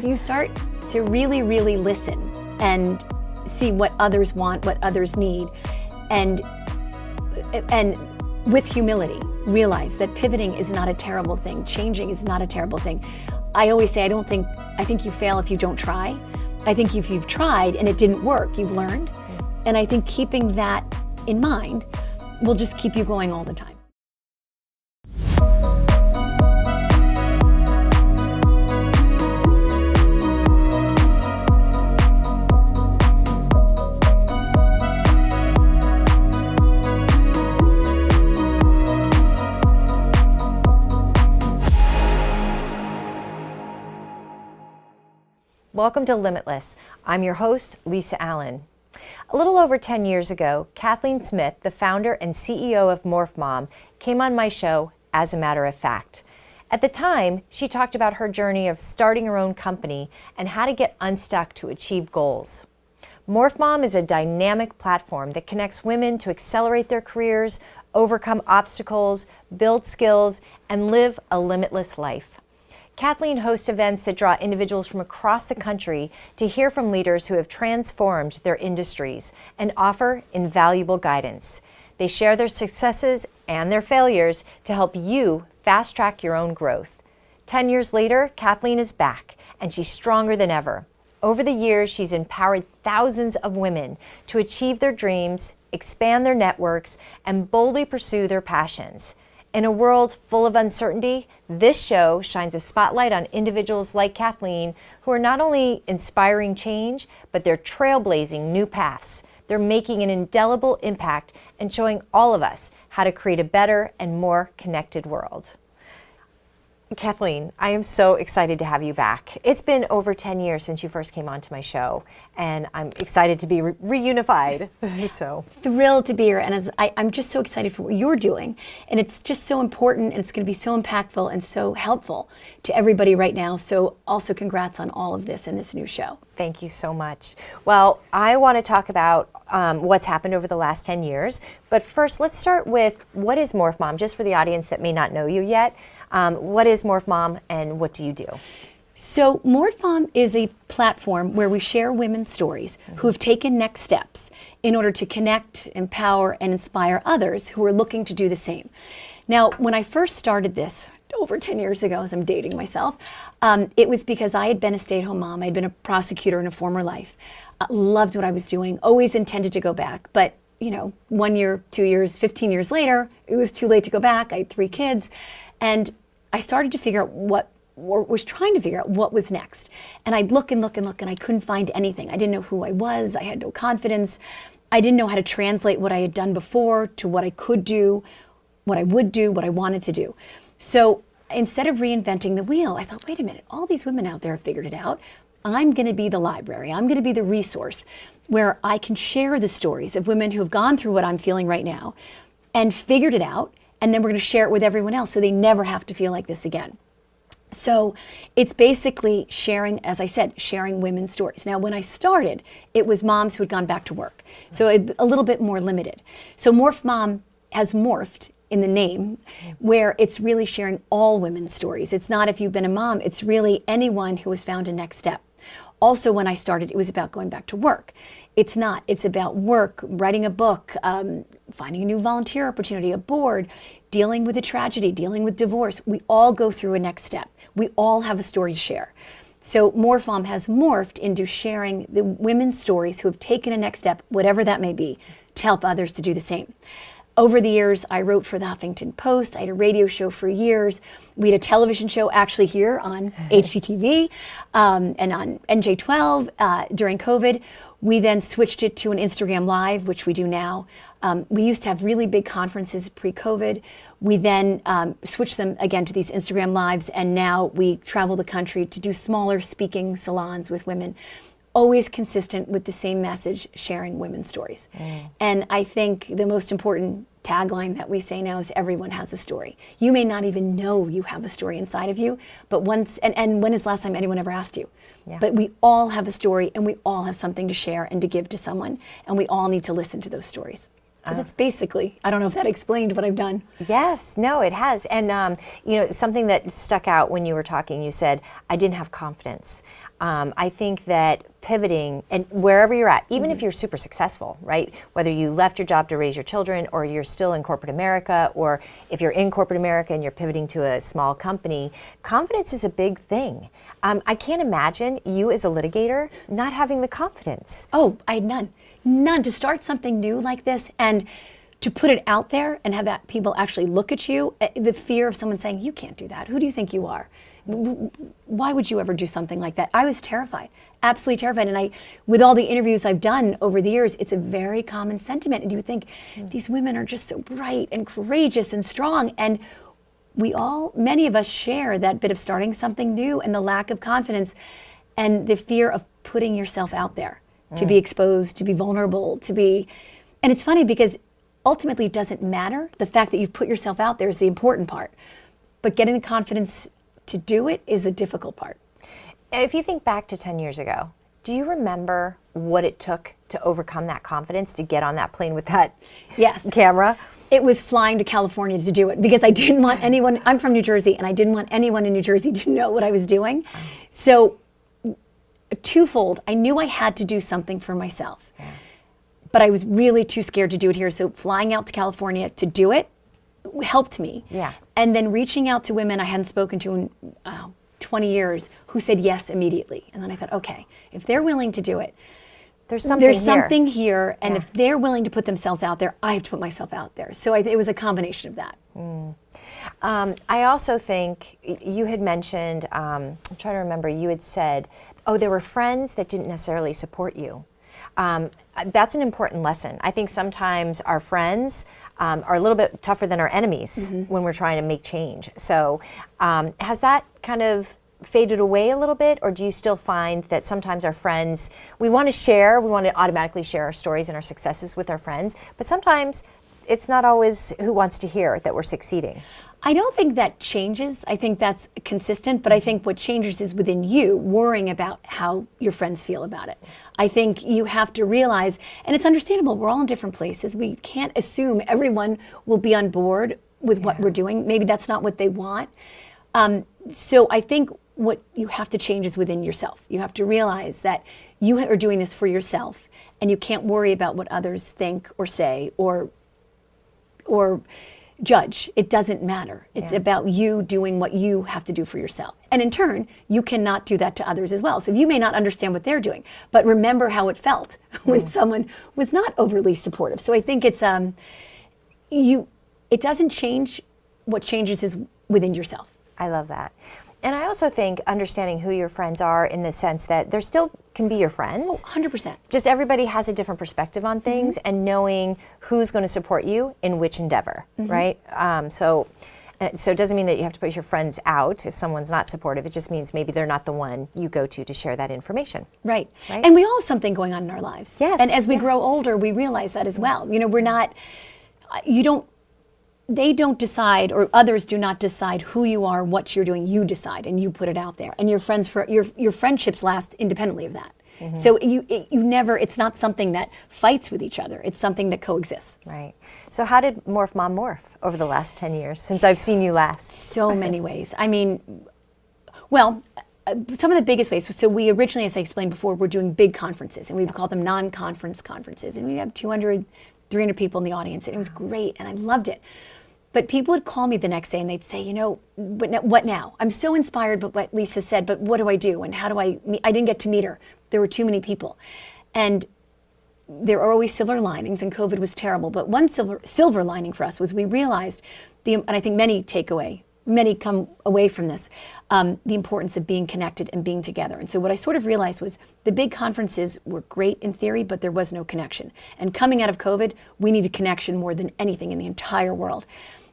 you start to really, really listen and see what others want, what others need, and with humility, realize that pivoting is not a terrible thing. Changing is not a terrible thing. I always say, I think you fail if you don't try. I think if you've tried and it didn't work, you've learned. And I think keeping that in mind will just keep you going all the time. Welcome to Limitless. I'm your host, Lisa Allen. A little over 10 years ago, Kathleen Smith, the founder and CEO of Morph Mom, came on my show as a matter of fact. At the time, she talked about her journey of starting her own company and how to get unstuck to achieve goals. Morph Mom is a dynamic platform that connects women to accelerate their careers, overcome obstacles, build skills, and live a limitless life. Kathleen hosts events that draw individuals from across the country to hear from leaders who have transformed their industries and offer invaluable guidance. They share their successes and their failures to help you fast-track your own growth. 10 years later, Kathleen is back, and she's stronger than ever. Over the years, she's empowered thousands of women to achieve their dreams, expand their networks, and boldly pursue their passions. In a world full of uncertainty, this show shines a spotlight on individuals like Kathleen who are not only inspiring change, but they're trailblazing new paths. They're making an indelible impact and showing all of us how to create a better and more connected world. Kathleen, I am so excited to have you back. It's been over 10 years since you first came onto my show, and I'm excited to be reunified. So thrilled to be here, and I'm just so excited for what you're doing, and it's just so important, and it's going to be so impactful and so helpful to everybody right now. So also congrats on all of this in this new show. Thank you so much. Well, I want to talk about what's happened over the last 10 years, but first let's start with what is Morph Mom, just for the audience that may not know you yet. What is Morph Mom and what do you do? So Morph Mom is a platform where we share women's stories who have taken next steps in order to connect, empower, and inspire others who are looking to do the same. Now, when I first started this over 10 years ago, as I'm dating myself, it was because I had been a stay-at-home mom. I'd been a prosecutor in a former life, loved what I was doing, always intended to go back, but 1 year, 2 years, 15 years later, it was too late to go back. I had 3 kids, and I started to figure out what was next. And I'd look and look and look, and I couldn't find anything. I didn't know who I was. I had no confidence. I didn't know how to translate what I had done before to what I could do, what I would do, what I wanted to do. So instead of reinventing the wheel, I thought, wait a minute, all these women out there have figured it out. I'm going to be the library. I'm going to be the resource where I can share the stories of women who have gone through what I'm feeling right now and figured it out. And then we're going to share it with everyone else so they never have to feel like this again. So it's basically sharing, as I said, sharing women's stories. Now, when I started, it was moms who had gone back to work. So a little bit more limited. So Morph Mom has morphed in the name, where it's really sharing all women's stories. It's not if you've been a mom, it's really anyone who has found a next step. Also, when I started, it was about going back to work. It's not. It's about work, writing a book, finding a new volunteer opportunity, a board, dealing with a tragedy, dealing with divorce. We all go through a next step. We all have a story to share. So Morph Mom has morphed into sharing the women's stories who have taken a next step, whatever that may be, to help others to do the same. Over the years, I wrote for the Huffington Post. I had a radio show for years. We had a television show actually here on HGTV and on NJ12 during COVID. We then switched it to an Instagram Live, which we do now. We used to have really big conferences pre-COVID. We then switched them again to these Instagram Lives, and now we travel the country to do smaller speaking salons with women, always consistent with the same message, sharing women's stories. And I think the most important tagline that we say now is everyone has a story. You may not even know you have a story inside of you, but once, and when is the last time anyone ever asked you? Yeah. But we all have a story, and we all have something to share and to give to someone, and we all need to listen to those stories. So that's basically, I don't know if that explained what I've done. Yes, no, it has. And, you know, something that stuck out when you were talking, you said, I didn't have confidence. I think that pivoting, and wherever you're at, even if you're super successful, right? Whether you left your job to raise your children, or you're still in corporate America, or if you're in corporate America and you're pivoting to a small company, confidence is a big thing. I can't imagine you as a litigator not having the confidence. Oh, I had none. None. To start something new like this and to put it out there and have that people actually look at you, the fear of someone saying, you can't do that. Who do you think you are? Why would you ever do something like that? I was terrified, absolutely terrified. And with all the interviews I've done over the years, it's a very common sentiment. And you would think, these women are just so bright and courageous and strong. And many of us share that bit of starting something new and the lack of confidence and the fear of putting yourself out there to be exposed, to be vulnerable, and it's funny because ultimately it doesn't matter. The fact that you've put yourself out there is the important part, but getting the confidence to do it is a difficult part. If you think back to 10 years ago, do you remember what it took to overcome that confidence to get on that plane with that camera? It was flying to California to do it because I didn't want anyone, I'm from New Jersey, and I didn't want anyone in New Jersey to know what I was doing. So twofold, I knew I had to do something for myself, but I was really too scared to do it here. So flying out to California to do it helped me. And then reaching out to women I hadn't spoken to in 20 years who said yes immediately. And then I thought, okay, if they're willing to do it, there's something here. And if they're willing to put themselves out there, I have to put myself out there. So it was a combination of that. I also think you had mentioned, I'm trying to remember, you had said, oh, there were friends that didn't necessarily support you. That's an important lesson. I think sometimes our friends are a little bit tougher than our enemies when we're trying to make change. So has that kind of faded away a little bit, or do you still find that sometimes our friends, we want to automatically share our stories and our successes with our friends, but sometimes it's not always who wants to hear that we're succeeding? I don't think that changes. I think that's consistent, but I think what changes is within you worrying about how your friends feel about it. I think you have to realize, and it's understandable, we're all in different places. We can't assume everyone will be on board with what we're doing. Maybe that's not what they want. So I think what you have to change is within yourself. You have to realize that you are doing this for yourself, and you can't worry about what others think or say or judge. It doesn't matter. It's about you doing what you have to do for yourself. And in turn, you cannot do that to others as well. So you may not understand what they're doing, but remember how it felt when someone was not overly supportive. So I think it's it doesn't change. What changes is within yourself. I love that. And I also think understanding who your friends are in the sense that there still can be your friends. Oh, 100%. Just everybody has a different perspective on things, and knowing who's going to support you in which endeavor, right? So it doesn't mean that you have to put your friends out if someone's not supportive. It just means maybe they're not the one you go to share that information. Right. And we all have something going on in our lives. Yes. And as we grow older, we realize that as well. You know, they don't decide, or others do not decide who you are, what you're doing. You decide, and you put it out there. And your friendships last independently of that. So it's not something that fights with each other. It's something that coexists. Right. So how did Morph Mom morph over the last 10 years since I've seen you last? So many ways. I mean, well, some of the biggest ways. So we originally, as I explained before, we're doing big conferences, and we would call them non-conference conferences. And we have 200, 300 people in the audience, and it was great, and I loved it. But people would call me the next day and they'd say, what now? I'm so inspired by what Lisa said, but what do I do? And how do I didn't get to meet her. There were too many people. And there are always silver linings, and COVID was terrible. But one silver lining for us was we realized, and I think many come away from this, the importance of being connected and being together. And so what I sort of realized was the big conferences were great in theory, but there was no connection. And coming out of COVID, we needed connection more than anything in the entire world.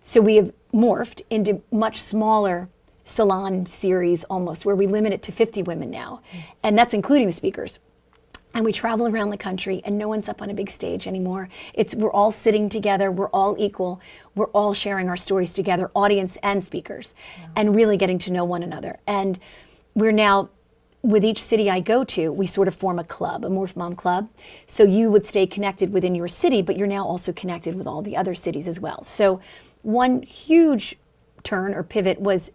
So we have morphed into much smaller salon series almost, where we limit it to 50 women now. And that's including the speakers. And we travel around the country, and no one's up on a big stage anymore. We're all sitting together, we're all equal, we're all sharing our stories together, audience and speakers, and really getting to know one another. And we're now with each city I go to, we sort of form a club, a Morph Mom club. So you would stay connected within your city, but you're now also connected with all the other cities as well. So one huge turn or pivot was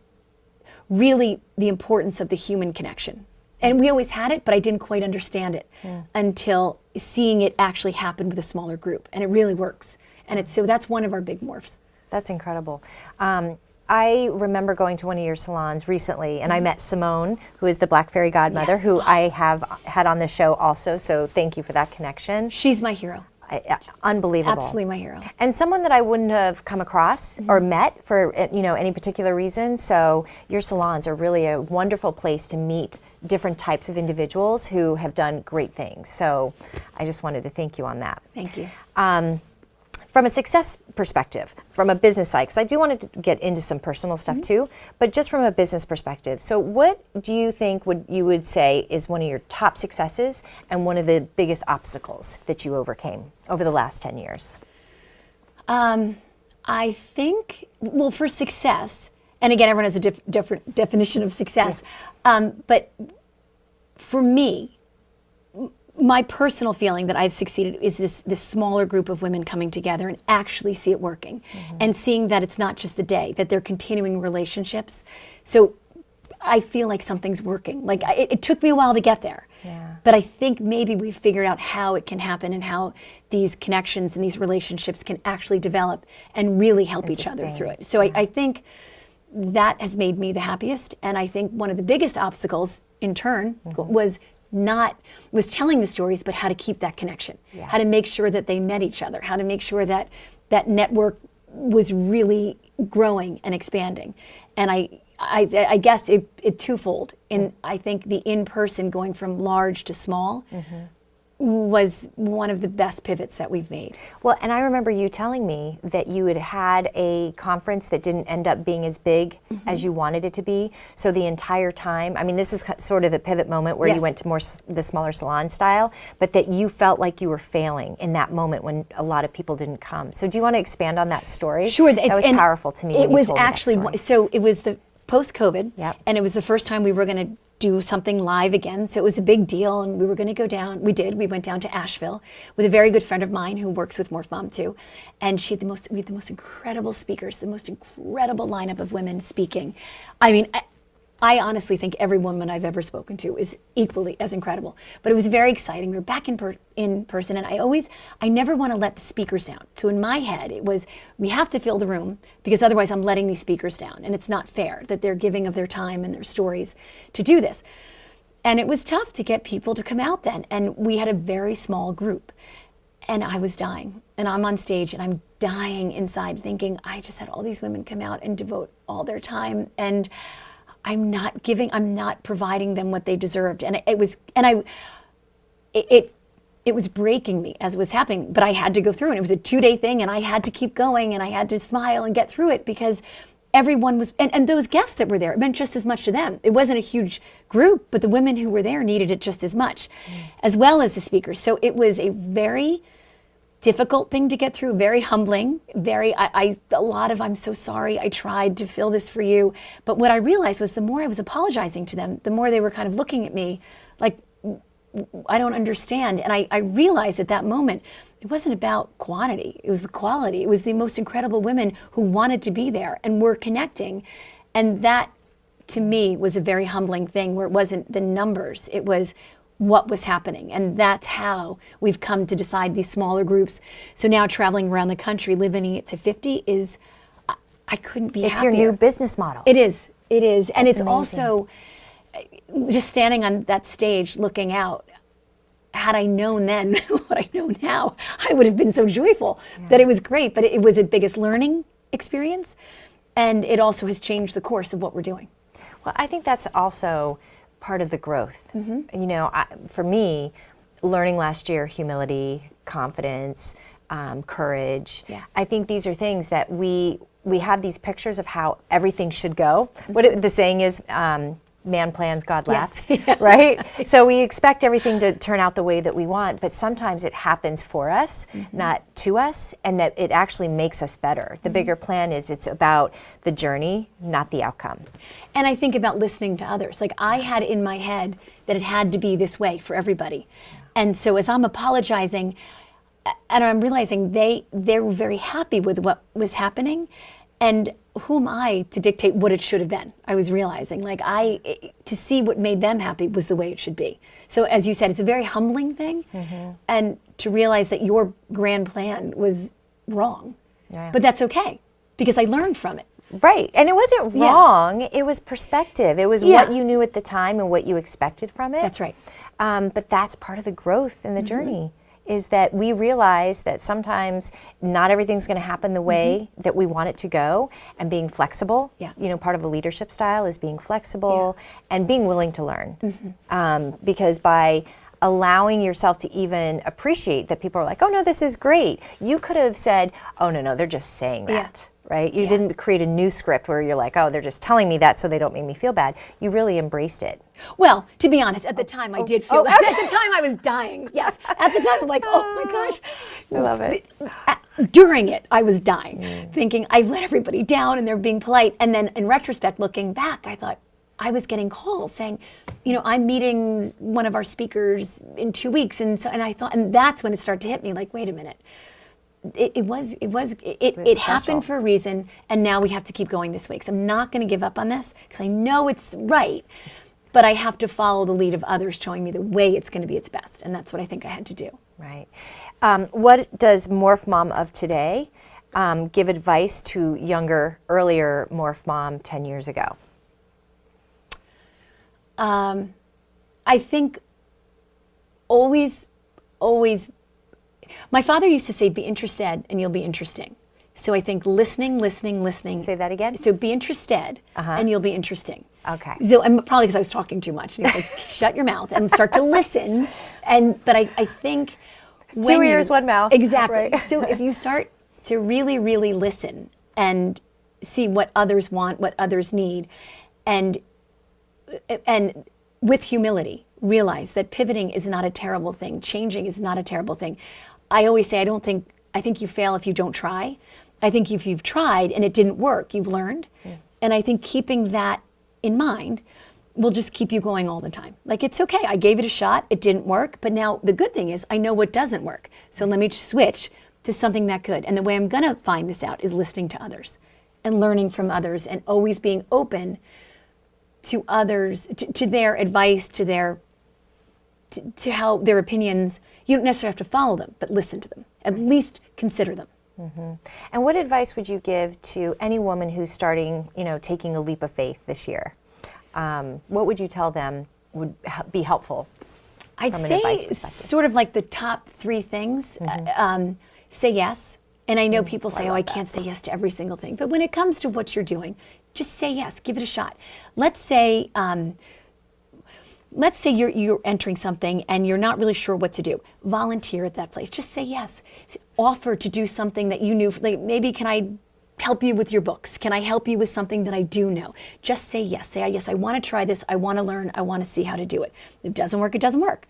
really the importance of the human connection. And we always had it, but I didn't quite understand it until seeing it actually happen with a smaller group. And it really works. And so that's one of our big morphs. That's incredible. I remember going to one of your salons recently, and I met Simone, who is the Black Fairy Godmother, who I have had on the show also, so thank you for that connection. She's my hero. Unbelievable. Absolutely my hero. And someone that I wouldn't have come across or met for any particular reason, so your salons are really a wonderful place to meet different types of individuals who have done great things. So I just wanted to thank you on that. Thank you. From a success perspective, from a business side, because I do want to get into some personal stuff too, but just from a business perspective. So what do you think you would say is one of your top successes and one of the biggest obstacles that you overcame over the last 10 years? I think, well, for success, and again, everyone has a different definition of success, but for me, my personal feeling that I've succeeded is this smaller group of women coming together and actually see it working and seeing that it's not just the day, that they're continuing relationships. So I feel like something's working. Like it took me a while to get there, but I think maybe we've figured out how it can happen and how these connections and these relationships can actually develop and really help each other through it. So I think that has made me the happiest. And I think one of the biggest obstacles in turn was telling the stories, but how to keep that connection, how to make sure that they met each other, how to make sure that that network was really growing and expanding. And I guess it twofold. And I think the in-person going from large to small was one of the best pivots that we've made. Well, and I remember you telling me that you had a conference that didn't end up being as big as you wanted it to be. So the entire time, I mean, this is sort of the pivot moment where you went to more the smaller salon style, but that you felt like you were failing in that moment when a lot of people didn't come. So do you want to expand on that story? Sure. That was powerful to me. It was actually, so it was the post-COVID, and it was the first time we were going to do something live again. So it was a big deal, and we were going to go down. We went down to Asheville with a very good friend of mine who works with Morph Mom too. And we had the most incredible speakers, the most incredible lineup of women speaking. I mean, I honestly think every woman I've ever spoken to is equally as incredible. But it was very exciting. We were back in person, and I never want to let the speakers down. So in my head, it was, we have to fill the room, because otherwise I'm letting these speakers down. And it's not fair that they're giving of their time and their stories to do this. And it was tough to get people to come out then. And we had a very small group. And I was dying. And I'm on stage, and I'm dying inside thinking, I just had all these women come out and devote all their time. And I'm not providing them what they deserved. And it was breaking me as it was happening, but I had to go through, and it was a 2-day thing, and I had to keep going, and I had to smile and get through it, because everyone was, and those guests that were there, it meant just as much to them. It wasn't a huge group, but the women who were there needed it just as much, as well as the speakers. So it was a very difficult thing to get through, very humbling, a lot of, I'm so sorry, I tried to fill this for you. But what I realized was the more I was apologizing to them, the more they were kind of looking at me like, I don't understand. And I realized at that moment, it wasn't about quantity, it was the quality. It was the most incredible women who wanted to be there and were connecting. And that, to me, was a very humbling thing, where it wasn't the numbers, it was what was happening. And that's how we've come to decide these smaller groups. So now traveling around the country, limiting it to 50 is, I couldn't be happier. It's your new business model. It is. And it's amazing. Also, just standing on that stage looking out, had I known then what I know now, I would have been so joyful that it was great. But it was a biggest learning experience. And it also has changed the course of what we're doing. Well, I think that's also part of the growth. You know, for me, learning last year, humility, confidence, courage. I think these are things that we have these pictures of how everything should go. What the saying is, man plans, God laughs, Yeah. right? So we expect everything to turn out the way that we want, but sometimes it happens for us, not to us, and that it actually makes us better. The bigger plan is it's about the journey, not the outcome. And I think about listening to others. Like I had in my head that it had to be this way for everybody. And so as I'm apologizing, and I'm realizing they're very happy with what was happening, and who am I to dictate what it should have been? I was realizing, like to see what made them happy was the way it should be. So as you said, it's a very humbling thing, and to realize that your grand plan was wrong, but that's okay because I learned from it. Right, and it wasn't wrong, it was perspective. It was what you knew at the time and what you expected from it. That's right. But that's part of the growth in the journey, is that we realize that sometimes not everything's going to happen the way that we want it to go, and being flexible. Yeah. You know, part of a leadership style is being flexible and being willing to learn. Because by allowing yourself to even appreciate that people are like, oh no, this is great. You could have said, oh no, they're just saying that. Right? You didn't create a new script where you're like, oh, they're just telling me that so they don't make me feel bad. You really embraced it. Well, to be honest, at the time I did feel at the time I was dying. Yes. At the time I'm like, oh my gosh. I love it. During it, I was dying, thinking I've let everybody down and they're being polite. And then in retrospect, looking back, I thought I was getting calls saying, you know, I'm meeting one of our speakers in 2 weeks. And I thought, and that's when it started to hit me like, wait a minute. It happened for a reason, and now we have to keep going this way. So I'm not going to give up on this because I know it's right, but I have to follow the lead of others showing me the way it's going to be its best, and that's what I think I had to do. Right. What does Morph Mom of today give advice to younger, earlier Morph Mom 10 years ago? I think always. My father used to say, be interested and you'll be interesting. So I think listening. Say that again? So be interested and you'll be interesting. Okay. So and probably because I was talking too much. And he was like, shut your mouth and start to listen. But I think when 2 ears, 1 mouth. Exactly. Right. So if you start to really, really listen and see what others want, what others need, and with humility, realize that pivoting is not a terrible thing. Changing is not a terrible thing. I always say, I think you fail if you don't try. I think if you've tried and it didn't work, you've learned. And I think keeping that in mind will just keep you going all the time. Like, it's okay, I gave it a shot, it didn't work, but now the good thing is I know what doesn't work. So let me switch to something that could. And the way I'm gonna find this out is listening to others and learning from others and always being open to others, to their advice, to how their opinions. You don't necessarily have to follow them, but listen to them. At least consider them. And what advice would you give to any woman who's starting, taking a leap of faith this year? What would you tell them would be helpful? I'd from an advice say perspective? sort of like the top 3 things. Say yes. And I know people say, I can't say yes to every single thing. But when it comes to what you're doing, just say yes, give it a shot. Let's say you're entering something and you're not really sure what to do. Volunteer at that place. Just say yes. Offer to do something that you knew. Like, maybe can I help you with your books? Can I help you with something that I do know? Just say yes. Say, yes, I want to try this. I want to learn. I want to see how to do it. If it doesn't work, it doesn't work.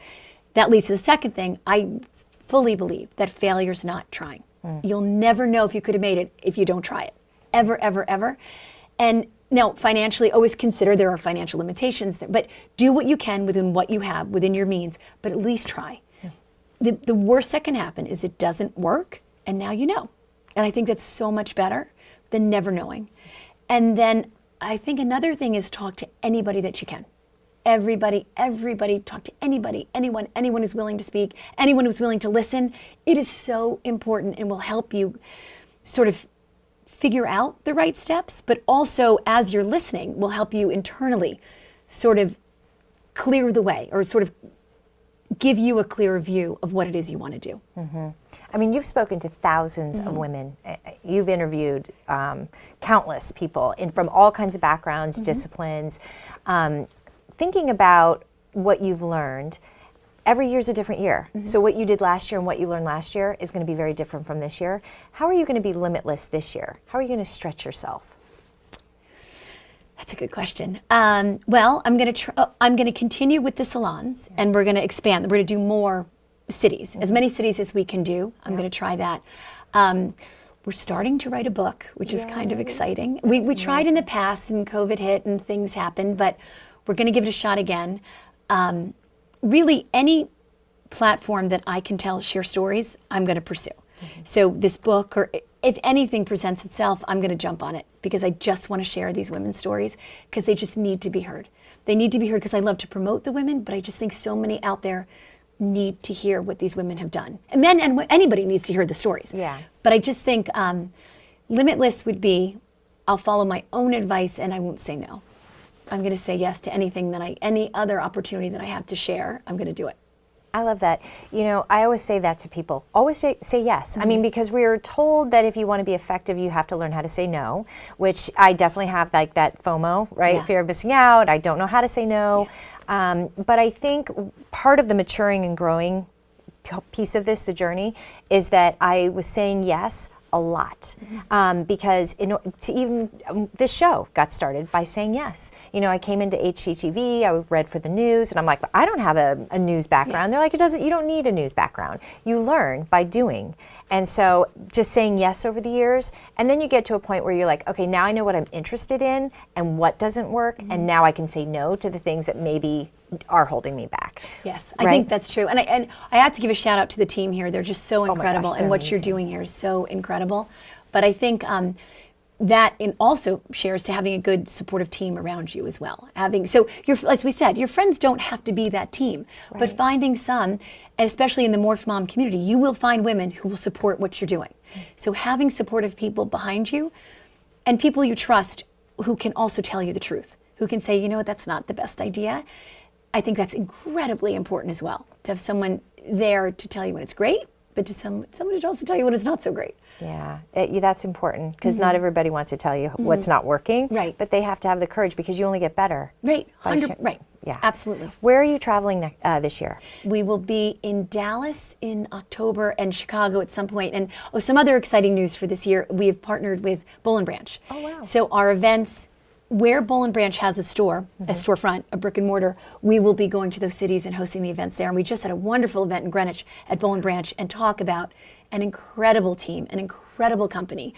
That leads to the second thing. I fully believe that failure's not trying. You'll never know if you could have made it if you don't try it. Ever, ever, ever. And now, financially, always consider there are financial limitations, but do what you can within what you have, within your means, but at least try. The worst that can happen is it doesn't work, and now you know. And I think that's so much better than never knowing. And then I think another thing is talk to anybody that you can. Everybody, talk to anybody, anyone who's willing to speak, anyone who's willing to listen. It is so important and will help you sort of figure out the right steps, but also as you're listening will help you internally sort of clear the way or sort of give you a clearer view of what it is you want to do. I mean, you've spoken to thousands of women. You've interviewed countless people from all kinds of backgrounds, disciplines. Thinking about what you've learned, every year's a different year. So what you did last year and what you learned last year is going to be very different from this year. How are you going to be limitless this year? How are you going to stretch yourself? That's a good question. Well, I'm going to continue with the salons, and we're going to expand. We're going to do more cities, as many cities as we can do. I'm going to try that. We're starting to write a book, which is kind of exciting. We tried in the past, and COVID hit, and things happened, but we're going to give it a shot again. Really, any platform that I can share stories, I'm going to pursue. So this book, or if anything presents itself, I'm going to jump on it, because I just want to share these women's stories, because they just need to be heard. They need to be heard because I love to promote the women, but I just think so many out there need to hear what these women have done. And men and anybody needs to hear the stories. Yeah. But I just think Limitless would be, I'll follow my own advice and I won't say no. I'm going to say yes to anything any other opportunity that I have to share. I'm going to do it. I love that. You know, I always say that to people. Always say yes. I mean, because we're told that if you want to be effective, you have to learn how to say no, which I definitely have, like that FOMO, right? Fear of missing out. I don't know how to say no. But I think part of the maturing and growing piece of this, the journey, is that I was saying yes a lot, because this show got started by saying yes. You know, I came into HGTV, I read for the news, and I'm like, I don't have a news background. They're like, you don't need a news background. You learn by doing. And so just saying yes over the years, and then you get to a point where you're like, okay, now I know what I'm interested in and what doesn't work, and now I can say no to the things that maybe are holding me back. Yes, I think that's true. And I have to give a shout out to the team here. They're just so incredible, and what you're doing here is so incredible. But I think that also shares to having a good supportive team around you as well. As we said, your friends don't have to be that team, but finding some, especially in the Morph Mom community, you will find women who will support what you're doing. So having supportive people behind you, and people you trust who can also tell you the truth, who can say, you know what, that's not the best idea. I think that's incredibly important as well, to have someone there to tell you when it's great, but to someone to also tell you when it's not so great. Yeah, that's important, because not everybody wants to tell you what's not working, but they have to have the courage, because you only get better. Right, yeah, absolutely. Where are you traveling this year? We will be in Dallas in October and Chicago at some point. And some other exciting news for this year, we have partnered with Boll & Branch. Oh, wow. So our events, where Boll & Branch has a store, a storefront, a brick and mortar, we will be going to those cities and hosting the events there. And we just had a wonderful event in Greenwich at Boll & Branch, and talk about an incredible team, an incredible company.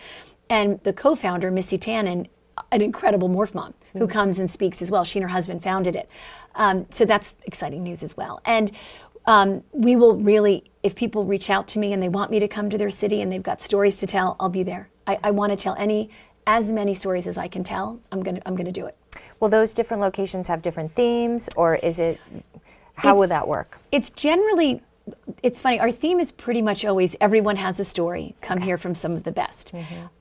And the co-founder, Missy Tannen, an incredible Morph Mom, who comes and speaks as well. She and her husband founded it. So that's exciting news as well. And we will really, if people reach out to me and they want me to come to their city and they've got stories to tell, I'll be there. I want to tell as many stories as I can tell. I'm gonna do it. Will those different locations have different themes, or is it, how would that work? It's generally, it's funny, our theme is pretty much always everyone has a story, come hear from some of the best.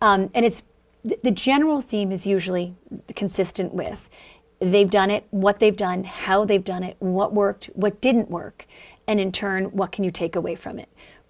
And it's, the general theme is usually consistent with they've done it, what they've done, how they've done it, what worked, what didn't work, and in turn, what can you take away from it?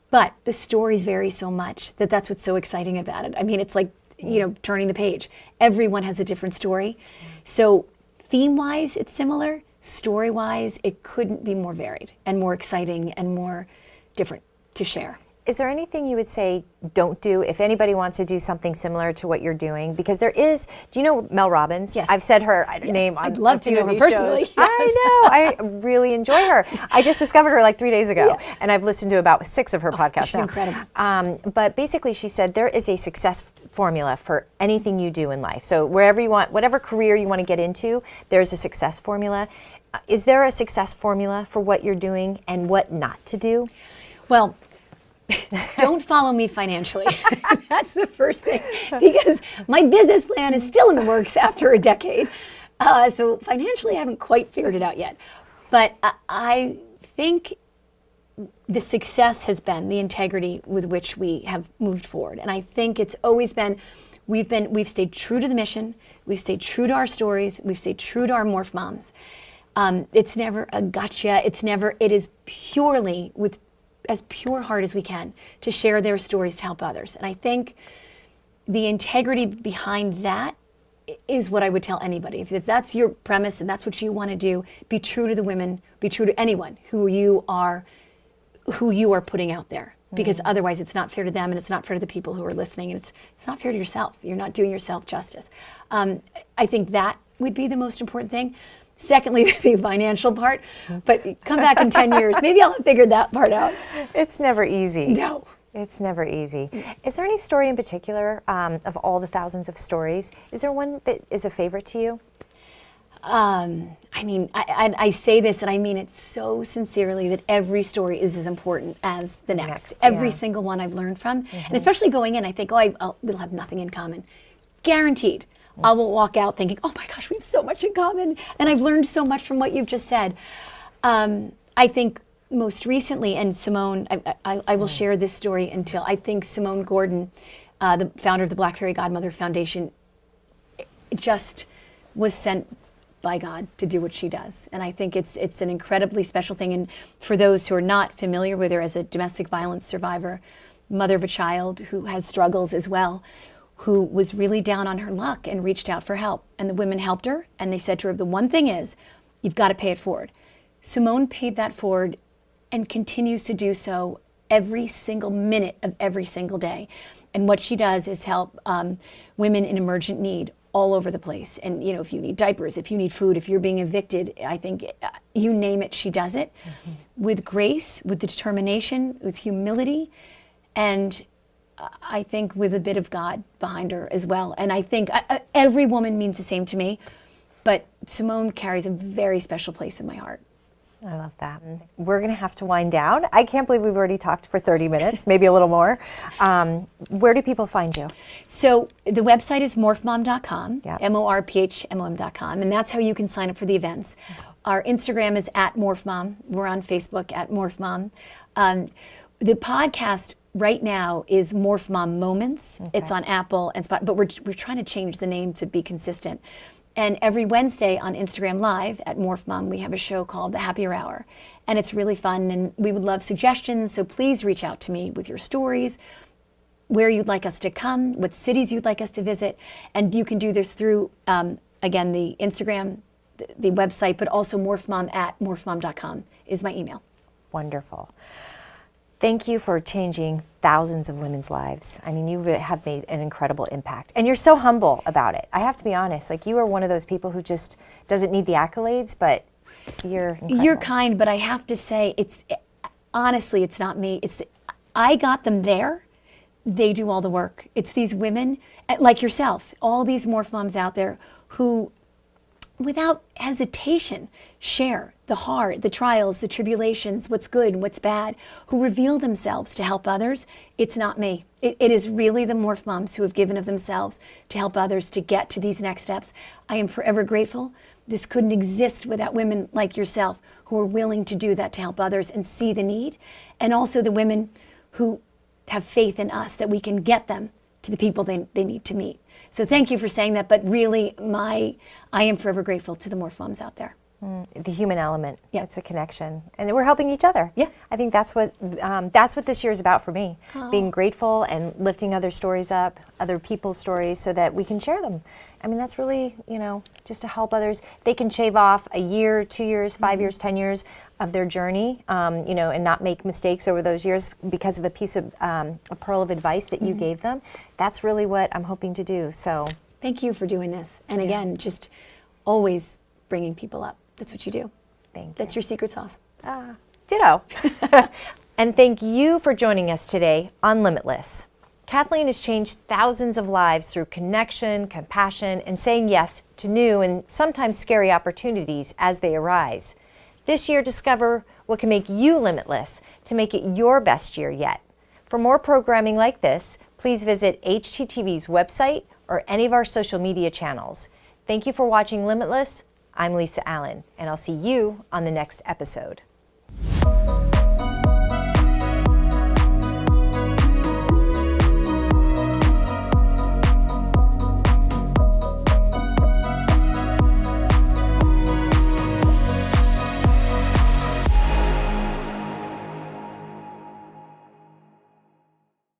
But the stories vary so much that's what's so exciting about it. I mean, it's like, you know, turning the page. Everyone has a different story. So theme-wise, it's similar. Story-wise, it couldn't be more varied and more exciting and more different to share. Is there anything you would say don't do if anybody wants to do something similar to what you're doing? Because there is, do you know Mel Robbins? Yes. I've said her name on I'd love to know her personally. Yes. I know, I really enjoy her. I just discovered her like 3 days ago, and I've listened to about 6 of her podcasts she's now. Incredible. But basically she said there is a success formula for anything you do in life. So wherever you want, whatever career you want to get into, there's a success formula. Is there a success formula for what you're doing and what not to do? Well, don't follow me financially. That's the first thing, because my business plan is still in the works after a decade. So financially, I haven't quite figured it out yet. But I think the success has been the integrity with which we have moved forward. And I think it's always been, we've stayed true to the mission. We've stayed true to our stories. We've stayed true to our Morph Moms. It's never a gotcha. It is purely with as pure heart as we can to share their stories to help others. And I think the integrity behind that is what I would tell anybody. If that's your premise and that's what you want to do, be true to the women, be true to anyone who you are putting out there. Because otherwise it's not fair to them, and it's not fair to the people who are listening, and it's not fair to yourself. You're not doing yourself justice. I think that would be the most important thing. Secondly, the financial part. But come back in 10 years, maybe I'll have figured that part out. It's never easy. No. It's never easy. Is there any story in particular, of all the thousands of stories, is there one that is a favorite to you? I mean, I say this and I mean it so sincerely that every story is as important as the next. Every single one I've learned from. And especially going in, I think, we'll have nothing in common. Guaranteed. I will walk out thinking, oh my gosh, we have so much in common. And I've learned so much from what you've just said. I think most recently, and Simone, I will share this story until I think Simone Gordon, the founder of the Black Fairy Godmother Foundation, just was sent by God to do what she does. And I think it's an incredibly special thing. And for those who are not familiar with her as a domestic violence survivor, mother of a child who has struggles as well, who was really down on her luck and reached out for help. And the women helped her, and they said to her, the one thing is, you've got to pay it forward. Simone paid that forward and continues to do so every single minute of every single day. And what she does is help women in emergent need all over the place. And you know, if you need diapers, if you need food, if you're being evicted, I think you name it, she does it with grace, with determination, with humility, and I think with a bit of God behind her as well. And I think every woman means the same to me, but Simone carries a very special place in my heart. I love that. We're going to have to wind down. I can't believe we've already talked for 30 minutes, maybe a little more. Where do people find you? So the website is morphmom.com, Yep. morphmom.com, and that's how you can sign up for the events. Our Instagram is @morphmom. We're on Facebook @morphmom. The podcast right now is Morph Mom Moments. Okay. It's on Apple and Spotify, but we're trying to change the name to be consistent. And every Wednesday on Instagram Live @Morph Mom, we have a show called The Happier Hour. And it's really fun, and we would love suggestions, so please reach out to me with your stories, where you'd like us to come, what cities you'd like us to visit. And you can do this through, again, the Instagram, the website, but also morphmom @morphmom.com is my email. Wonderful. Thank you for changing thousands of women's lives. I mean, you have made an incredible impact. And you're so humble about it. I have to be honest, like, you are one of those people who just doesn't need the accolades, but you're incredible. You're kind, but I have to say, honestly, it's not me. I got them there. They do all the work. It's these women, like yourself, all these Morph Moms out there who, without hesitation, share the hard, the trials, the tribulations, what's good, what's bad, who reveal themselves to help others. It's not me. It is really the Morph Moms who have given of themselves to help others to get to these next steps. I am forever grateful. This couldn't exist without women like yourself who are willing to do that to help others and see the need. And also the women who have faith in us that we can get them to the people they need to meet. So thank you for saying that, but really I am forever grateful to the Morph Moms out there. The human element. Yeah. It's a connection. And we're helping each other. Yeah. I think that's what this year is about for me. Being grateful and lifting other stories up, other people's stories, so that we can share them. I mean, that's really, just to help others. They can shave off a year, 2 years, 5 years, 10 years of their journey, and not make mistakes over those years because of a piece of, a pearl of advice that you gave them. That's really what I'm hoping to do. So thank you for doing this. And again, just always bringing people up. That's what you do. Thank you. That's your secret sauce. Ditto. And thank you for joining us today on Limitless. Kathleen has changed thousands of lives through connection, compassion, and saying yes to new and sometimes scary opportunities as they arise. This year, discover what can make you limitless to make it your best year yet. For more programming like this, please visit HTTV's website or any of our social media channels. Thank you for watching Limitless. I'm Lisa Allen, and I'll see you on the next episode.